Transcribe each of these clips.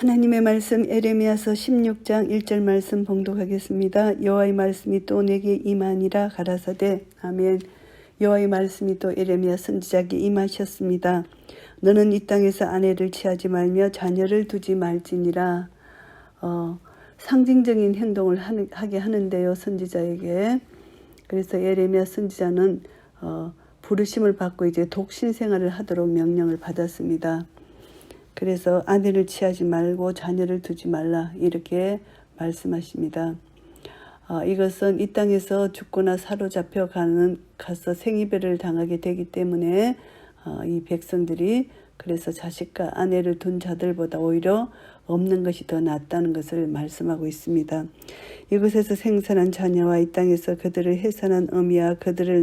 하나님의 말씀 에레미야서 16장 1절 말씀 봉독하겠습니다. 여호와의 말씀이 또 내게 임하니라 가라사대. 아멘. 여호와의 말씀이 또 에레미야 선지자에게 임하셨습니다. 너는 이 땅에서 아내를 취하지 말며 자녀를 두지 말지니라. 상징적인 행동을 하게 하는데요, 선지자에게. 그래서 에레미야 선지자는 부르심을 받고 이제 독신 생활을 하도록 명령을 받았습니다. 그래서 아내를 취하지 말고 자녀를 두지 말라 이렇게 말씀하십니다. 이것은 이 땅에서 죽거나 사로잡혀 가서 생이별을 당하게 되기 때문에 이 백성들이 그래서 자식과 아내를 둔 자들보다 오히려 없는 것이 더 낫다는 것을 말씀하고 있습니다. 이곳에서 생산한 자녀와 이 땅에서 그들을 해산한 어미와 그들을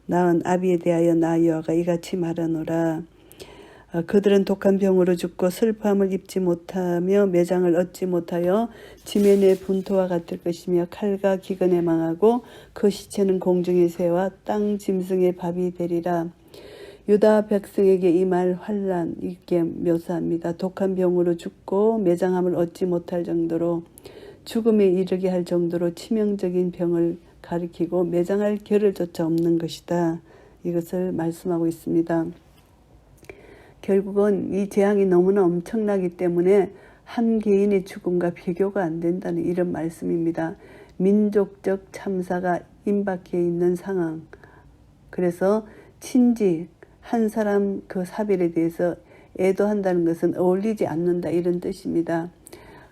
낳은 아비에 대하여 나 여호와가 이같이 말하노라. 그들은 독한 병으로 죽고 슬퍼함을 입지 못하며 매장을 얻지 못하여 지면의 분토와 같을 것이며 칼과 기근에 망하고 그 시체는 공중의 새와 땅 짐승의 밥이 되리라. 유다 백성에게 임할 환난 이렇게 묘사합니다. 독한 병으로 죽고 매장함을 얻지 못할 정도로 죽음에 이르게 할 정도로 치명적인 병을 가리키고 매장할 겨를조차 없는 것이다. 이것을 말씀하고 있습니다. 결국은 이 재앙이 너무나 엄청나기 때문에 한 개인의 죽음과 비교가 안 된다는 이런 말씀입니다. 민족적 참사가 임박해 있는 상황. 그래서 친지 한 사람 그 사별에 대해서 애도한다는 것은 어울리지 않는다 이런 뜻입니다.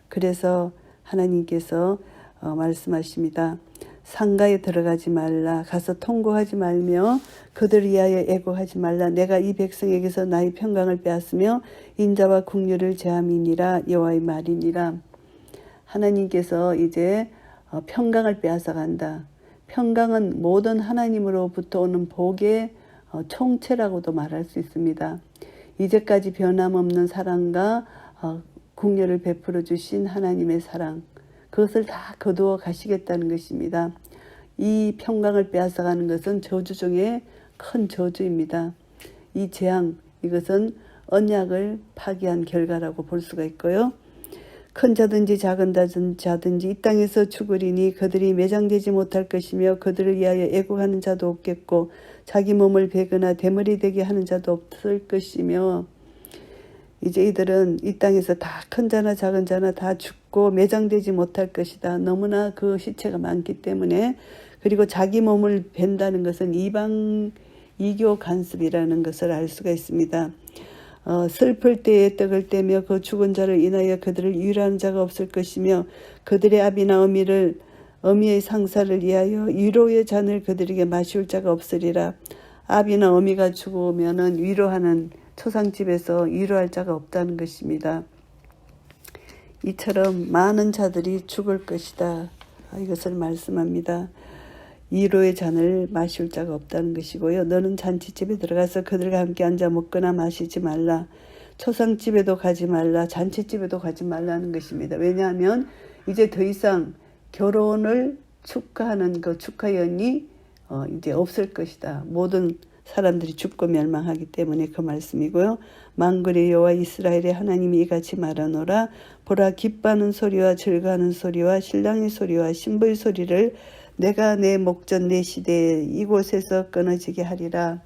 그래서 하나님께서 말씀하십니다. 상가에 들어가지 말라. 가서 통곡하지 말며 그들을 위하여 애곡하지 말라. 내가 이 백성에게서 나의 평강을 빼앗으며 인자와 국류를 제함이니라. 여호와의 말이니라. 하나님께서 이제 평강을 빼앗아 간다. 평강은 모든 하나님으로부터 오는 복의 총체라고도 말할 수 있습니다. 이제까지 변함없는 사랑과 국류를 베풀어 주신 하나님의 사랑, 그것을 다 거두어 가시겠다는 것입니다. 이 평강을 빼앗아가는 것은 저주 중에 큰 저주입니다. 이 재앙, 이것은 언약을 파기한 결과라고 볼 수가 있고요. 큰 자든지 작은 자든지 이 땅에서 죽으리니 그들이 매장되지 못할 것이며 그들을 위하여 애국하는 자도 없겠고 자기 몸을 베거나 대머리 되게 하는 자도 없을 것이며 이제 이들은 이 땅에서 다 큰 자나 작은 자나 다 죽고 매장되지 못할 것이다. 너무나 그 시체가 많기 때문에. 그리고 자기 몸을 벤다는 것은 이교 간섭이라는 것을 알 수가 있습니다. 슬플 때에 떡을 떼며 그 죽은 자를 인하여 그들을 위로하는 자가 없을 것이며 그들의 아비나 어미의 상사를 위하여 위로의 잔을 그들에게 마시울 자가 없으리라. 아비나 어미가 죽으면은 위로하는 초상집에서 위로할 자가 없다는 것입니다. 이처럼 많은 자들이 죽을 것이다. 이것을 말씀합니다. 위로의 잔을 마실 자가 없다는 것이고요. 너는 잔치집에 들어가서 그들과 함께 앉아 먹거나 마시지 말라. 초상집에도 가지 말라. 잔치집에도 가지 말라는 것입니다. 왜냐하면 이제 더 이상 결혼을 축하하는 그 축하연이 이제 없을 것이다. 모든 사람들이 죽고 멸망하기 때문에 그 말씀이고요. 만군의 여호와 이스라엘의 하나님이 이같이 말하노라. 보라, 기뻐하는 소리와 즐거워하는 소리와 신랑의 소리와 신부의 소리를 내가 내 목전 내 시대에 이곳에서 끊어지게 하리라.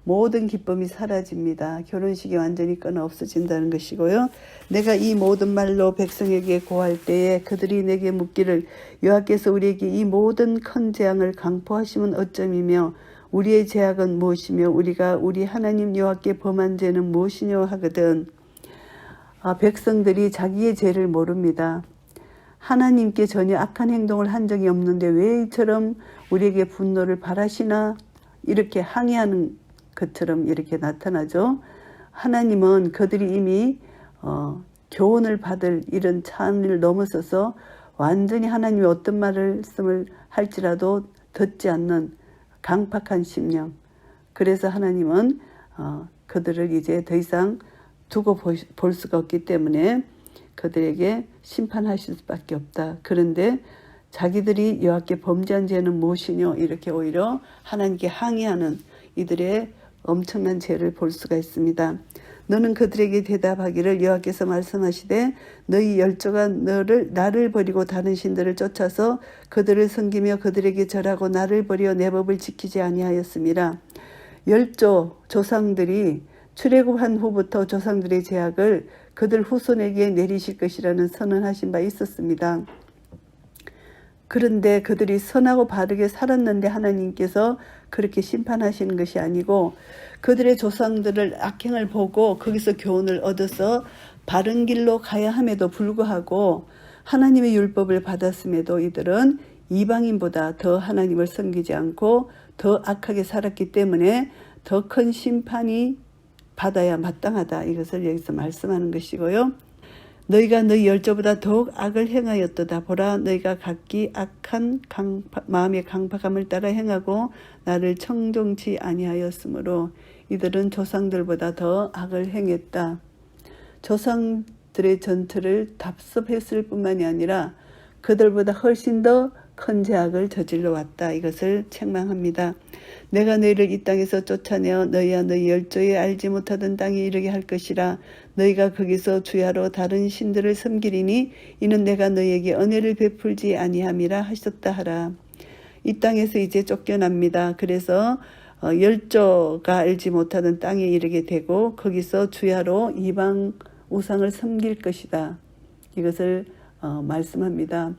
모든 기쁨이 사라집니다. 결혼식이 완전히 끊어 없어진다는 것이고요. 내가 이 모든 말로 백성에게 고할 때에 그들이 내게 묻기를 여호와께서 우리에게 이 모든 큰 재앙을 강포하시면 어쩌이며 우리의 죄악은 무엇이며 우리가 우리 하나님 여호와께 범한 죄는 무엇이뇨 하거든. 백성들이 자기의 죄를 모릅니다. 하나님께 전혀 악한 행동을 한 적이 없는데 왜 이처럼 우리에게 분노를 바라시나 이렇게 항의하는 것처럼 이렇게 나타나죠. 하나님은 그들이 이미 교훈을 받을 이런 찬을 넘어서서 완전히 하나님이 어떤 말씀을 할지라도 듣지 않는 강팍한 심령. 그래서 하나님은 그들을 이제 더 이상 두고 볼 수가 없기 때문에 그들에게 심판하실 수밖에 없다. 그런데 자기들이 여호와께 범죄한 죄는 무엇이뇨? 이렇게 오히려 하나님께 항의하는 이들의 엄청난 죄를 볼 수가 있습니다. 너는 그들에게 대답하기를 여호와께서 말씀하시되 너희 열조가 나를 버리고 다른 신들을 쫓아서 그들을 섬기며 그들에게 절하고 나를 버려 내 법을 지키지 아니하였음이라. 열조 조상들이 출애굽한 후부터 조상들의 죄악을 그들 후손에게 내리실 것이라는 선언하신 바 있었습니다. 그런데 그들이 선하고 바르게 살았는데 하나님께서 그렇게 심판하시는 것이 아니고 그들의 조상들을 악행을 보고 거기서 교훈을 얻어서 바른 길로 가야 함에도 불구하고 하나님의 율법을 받았음에도 이들은 이방인보다 더 하나님을 섬기지 않고 더 악하게 살았기 때문에 더 큰 심판이 받아야 마땅하다. 이것을 여기서 말씀하는 것이고요. 너희가 너희 열조보다 더욱 악을 행하였도다. 보라, 너희가 각기 악한 마음의 강팍함을 따라 행하고 나를 청종치 아니하였으므로 이들은 조상들보다 더 악을 행했다. 조상들의 전투를 답습했을 뿐만이 아니라 그들보다 훨씬 더 큰 죄악을 저질러 왔다. 이것을 책망합니다. 내가 너희를 이 땅에서 쫓아내어 너희와 너희 열조에 알지 못하던 땅에 이르게 할 것이라. 너희가 거기서 주야로 다른 신들을 섬기리니 이는 내가 너희에게 은혜를 베풀지 아니함이라 하셨다 하라. 이 땅에서 이제 쫓겨납니다. 그래서 열조가 알지 못하던 땅에 이르게 되고 거기서 주야로 이방 우상을 섬길 것이다. 이것을 말씀합니다.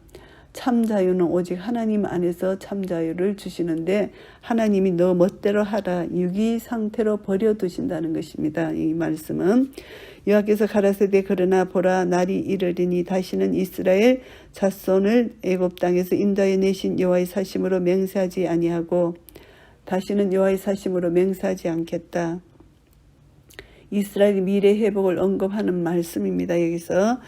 참 자유는 오직 하나님 안에서 참 자유를 주시는데 하나님이 너 멋대로 하라 유기 상태로 버려두신다는 것입니다. 이 말씀은 여호와께서 가라사대 그러나 보라 날이 이르리니 다시는 이스라엘 자손을 애굽 땅에서 인도하여 내신 여호와의 사심으로 맹세하지 아니하고 다시는 여호와의 사심으로 맹세하지 않겠다. 이스라엘 미래 회복을 언급하는 말씀입니다. 여기서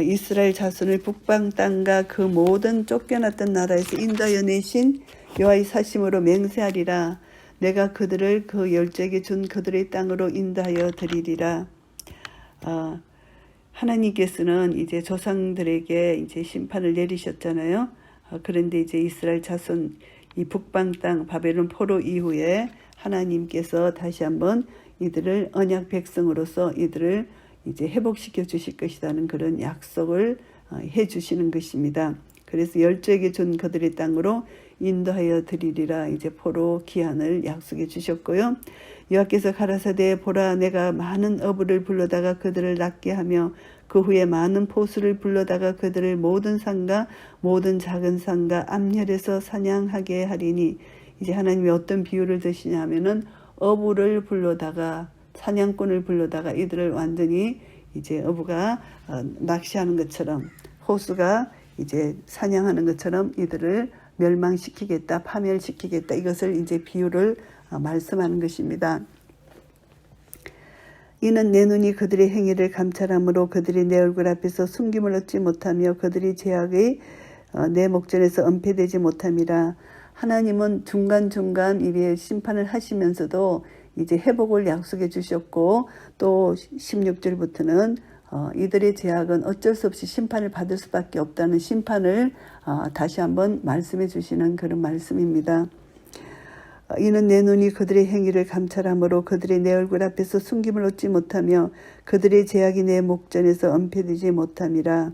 이스라엘 자손을 북방 땅과 그 모든 쫓겨났던 나라에서 인도하여 내신 여호와의 사심으로 맹세하리라. 내가 그들을 그 열조에게 준 그들의 땅으로 인도하여 드리리라. 하나님께서는 이제 조상들에게 이제 심판을 내리셨잖아요. 그런데 이제 이스라엘 자손 이 북방 땅 바벨론 포로 이후에 하나님께서 다시 한번 이들을 언약 백성으로서 이들을 이제 회복시켜 주실 것이라는 그런 약속을 해 주시는 것입니다. 그래서 열조에게 준 그들의 땅으로 인도하여 드리리라 이제 포로 기한을 약속해 주셨고요. 여호와께서 가라사대 보라 내가 많은 어부를 불러다가 그들을 낫게 하며 그 후에 많은 포수를 불러다가 그들을 모든 산과 모든 작은 산과 암열에서 사냥하게 하리니 이제 하나님이 어떤 비유를 드시냐 하면은 어부를 불러다가 사냥꾼을 불러다가 이들을 완전히 이제 어부가 낚시하는 것처럼 호수가 이제 사냥하는 것처럼 이들을 멸망시키겠다, 파멸시키겠다. 이것을 이제 비유를 말씀하는 것입니다. 이는 내 눈이 그들의 행위를 감찰함으로 그들이 내 얼굴 앞에서 숨김을 얻지 못하며 그들이 죄악의 내 목전에서 은폐되지 못함이라. 하나님은 중간중간 이래 심판을 하시면서도 이제 회복을 약속해 주셨고 또 16절부터는 이들의 죄악은 어쩔 수 없이 심판을 받을 수밖에 없다는 심판을 다시 한번 말씀해 주시는 그런 말씀입니다. 이는 내 눈이 그들의 행위를 감찰함으로 그들이 내 얼굴 앞에서 숨김을 얻지 못하며 그들의 죄악이 내 목전에서 은폐되지 못함이라.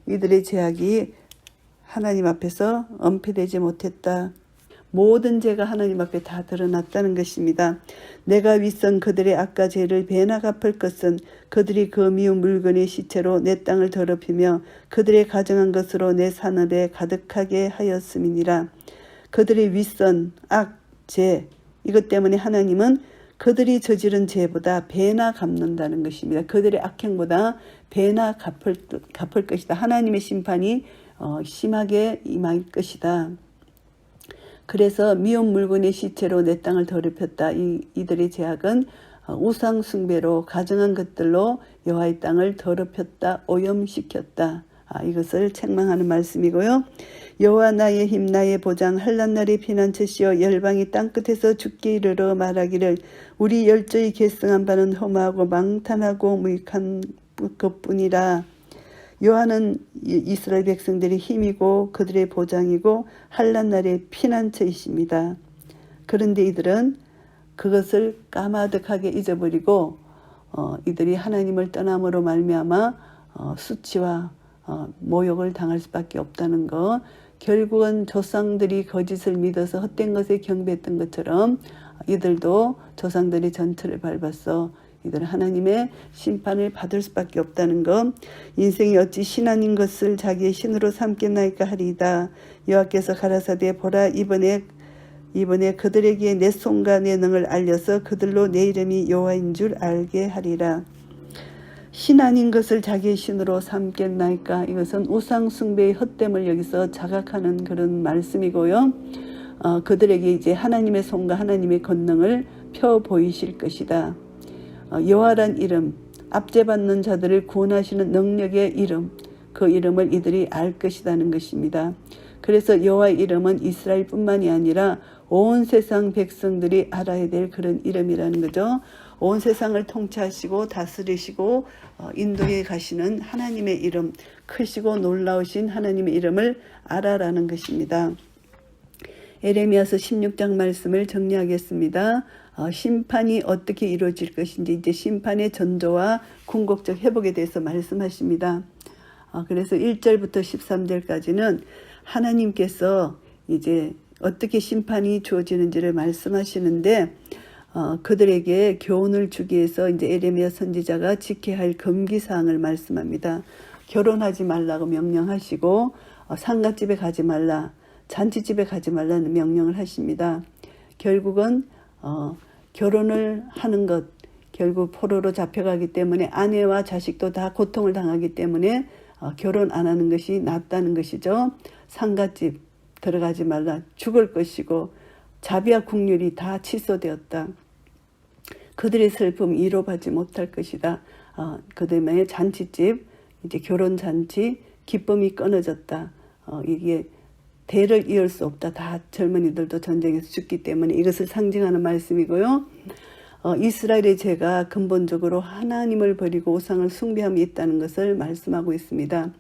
이들의 죄악이 하나님 앞에서 은폐되지 못했다. 모든 죄가 하나님 앞에 다 드러났다는 것입니다. 내가 윗선 그들의 악과 죄를 배나 갚을 것은 그들이 그 미운 물건의 시체로 내 땅을 더럽히며 그들의 가정한 것으로 내 산업에 가득하게 하였음이니라. 그들의 윗선 악, 죄 이것 때문에 하나님은 그들이 저지른 죄보다 배나 갚는다는 것입니다. 그들의 악행보다 배나 갚을 것이다. 하나님의 심판이 심하게 임할 것이다. 그래서 미운 물건의 시체로 내 땅을 더럽혔다. 이들의 죄악은 우상 숭배로 가정한 것들로 여호와의 땅을 더럽혔다. 오염시켰다. 이것을 책망하는 말씀이고요. 여호와 나의 힘 나의 보장 환난 날의 피난처시여 열방이 땅끝에서 죽게 이르러 말하기를 우리 열조의 계승한 바는 허무하고 망탄하고 무익한 것뿐이라. 여호와는 이스라엘 백성들의 힘이고 그들의 보장이고 환난 날의 피난처이십니다. 그런데 이들은 그것을 까마득하게 잊어버리고 이들이 하나님을 떠남으로 말미암아 수치와 모욕을 당할 수밖에 없다는 것. 결국은 조상들이 거짓을 믿어서 헛된 것에 경배했던 것처럼 이들도 조상들이 전철을 밟아서 이들은 하나님의 심판을 받을 수밖에 없다는 것. 인생이 어찌 신 아닌 것을 자기의 신으로 삼겠나이까 하리이다. 여호와께서 가라사대 보라 이번에 그들에게 내 손과 내 능을 알려서 그들로 내 이름이 여호와인 줄 알게 하리라. 신 아닌 것을 자기의 신으로 삼겠나이까. 이것은 우상 숭배의 헛됨을 여기서 자각하는 그런 말씀이고요. 그들에게 이제 하나님의 손과 하나님의 권능을 펴 보이실 것이다. 여호와란 이름, 압제받는 자들을 구원하시는 능력의 이름, 그 이름을 이들이 알 것이라는 것입니다. 그래서 여호와의 이름은 이스라엘뿐만이 아니라 온 세상 백성들이 알아야 될 그런 이름이라는 거죠. 온 세상을 통치하시고 다스리시고 인도에 가시는 하나님의 이름, 크시고 놀라우신 하나님의 이름을 알아라는 것입니다. 에레미야서 16장 말씀을 정리하겠습니다. 심판이 어떻게 이루어질 것인지 이제 심판의 전조와 궁극적 회복에 대해서 말씀하십니다. 그래서 1절부터 13절까지는 하나님께서 이제 어떻게 심판이 주어지는지를 말씀하시는데 그들에게 교훈을 주기 위해서 이제 에레미야 선지자가 지켜야 할 금기사항을 말씀합니다. 결혼하지 말라고 명령하시고 상갓집에 가지 말라, 잔치집에 가지 말라는 명령을 하십니다. 결국은 결혼을 하는 것, 결국 포로로 잡혀가기 때문에 아내와 자식도 다 고통을 당하기 때문에 결혼 안 하는 것이 낫다는 것이죠. 상갓집 들어가지 말라, 죽을 것이고 자비와 국률이 다 취소되었다. 그들의 슬픔 이로받지 못할 것이다. 그다음에 잔치집, 이제 결혼 잔치, 기쁨이 끊어졌다. 이게 대를 이을 수 없다. 다 젊은이들도 전쟁에서 죽기 때문에 이것을 상징하는 말씀이고요. 이스라엘의 죄가 근본적으로 하나님을 버리고 우상을 숭배함이 있다는 것을 말씀하고 있습니다.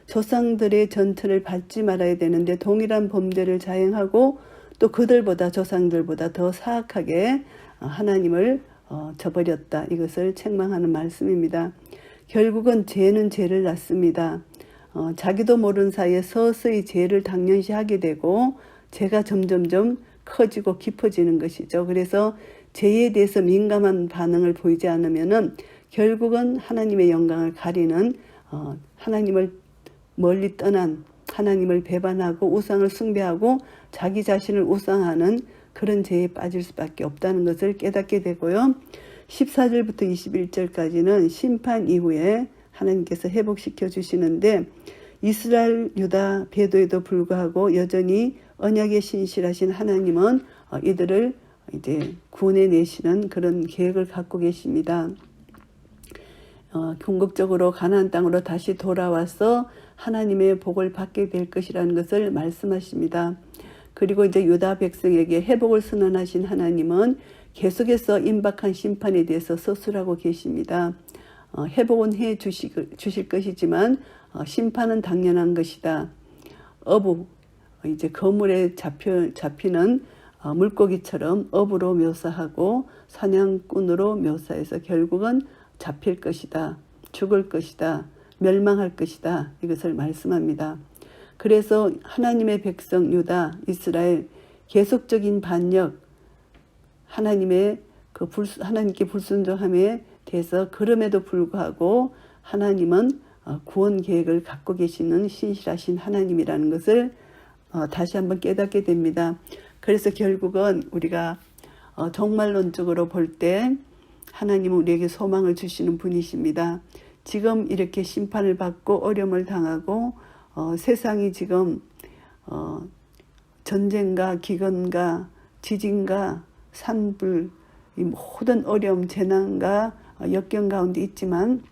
조상들의 전철을 밟지 말아야 되는데 동일한 범죄를 자행하고 또 그들보다 조상들보다 더 사악하게 하나님을 저버렸다. 이것을 책망하는 말씀입니다. 결국은 죄는 죄를 낳습니다. 자기도 모르는 사이에 서서히 죄를 당연시하게 되고 죄가 점점점 커지고 깊어지는 것이죠. 그래서 죄에 대해서 민감한 반응을 보이지 않으면은 결국은 하나님의 영광을 가리는 하나님을 멀리 떠난 하나님을 배반하고 우상을 숭배하고 자기 자신을 우상하는 그런 죄에 빠질 수밖에 없다는 것을 깨닫게 되고요. 14절부터 21절까지는 심판 이후에 하나님께서 회복시켜 주시는데 이스라엘 유다 배도에도 불구하고 여전히 언약에 신실하신 하나님은 이들을 이제 구원해 내시는 그런 계획을 갖고 계십니다. 궁극적으로 가나안 땅으로 다시 돌아와서 하나님의 복을 받게 될 것이라는 것을 말씀하십니다. 그리고 이제 유다 백성에게 회복을 선언하신 하나님은 계속해서 임박한 심판에 대해서 서술하고 계십니다. 회복은 해 주실 것이지만 심판은 당연한 것이다. 어부, 이제 거물에 잡히는 물고기처럼 어부로 묘사하고 사냥꾼으로 묘사해서 결국은 잡힐 것이다. 죽을 것이다. 멸망할 것이다. 이것을 말씀합니다. 그래서 하나님의 백성 유다, 이스라엘 계속적인 반역, 하나님께 불순종함에 대해서 그럼에도 불구하고 하나님은 구원 계획을 갖고 계시는 신실하신 하나님이라는 것을 다시 한번 깨닫게 됩니다. 그래서 결국은 우리가 종말론적으로 볼 때 하나님은 우리에게 소망을 주시는 분이십니다. 지금 이렇게 심판을 받고 어려움을 당하고 세상이 지금 전쟁과 기근과 지진과 산불, 이 모든 어려움, 재난과 역경 가운데 있지만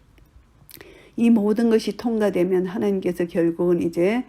이 모든 것이 통과되면 하나님께서 결국은 이제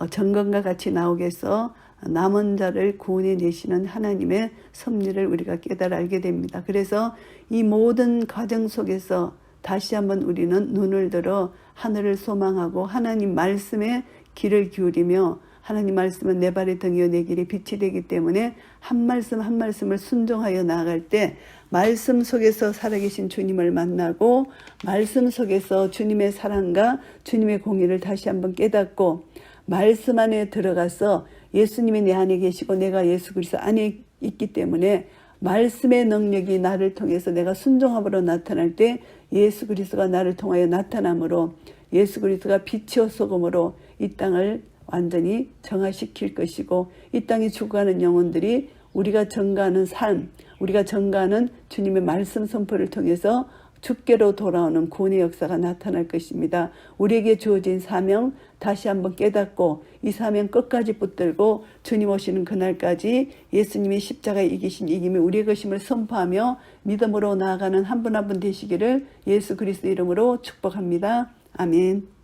정건과 같이 나오겠어 남은 자를 구원해 내시는 하나님의 섭리를 우리가 깨달아 알게 됩니다. 그래서 이 모든 과정 속에서 다시 한번 우리는 눈을 들어 하늘을 소망하고 하나님 말씀에 귀를 기울이며 하나님 말씀은 내 발의 등이요 내 길의 빛이 되기 때문에 한 말씀 한 말씀을 순종하여 나아갈 때 말씀 속에서 살아계신 주님을 만나고 말씀 속에서 주님의 사랑과 주님의 공의를 다시 한번 깨닫고 말씀 안에 들어가서 예수님이 내 안에 계시고 내가 예수 그리스도 안에 있기 때문에 말씀의 능력이 나를 통해서 내가 순종함으로 나타날 때 예수 그리스도가 나를 통하여 나타남으로 예수 그리스도가 빛이요 소금으로 이 땅을 완전히 정화시킬 것이고 이 땅에 죽어가는 영혼들이 우리가 전가하는 삶, 우리가 전가하는 주님의 말씀 선포를 통해서 주께로 돌아오는 구원의 역사가 나타날 것입니다. 우리에게 주어진 사명 다시 한번 깨닫고 이 사명 끝까지 붙들고 주님 오시는 그날까지 예수님이 십자가에 이기신 이김이 우리의 것임을 선포하며 믿음으로 나아가는 한 분 한 분 되시기를 예수 그리스도 이름으로 축복합니다. 아멘.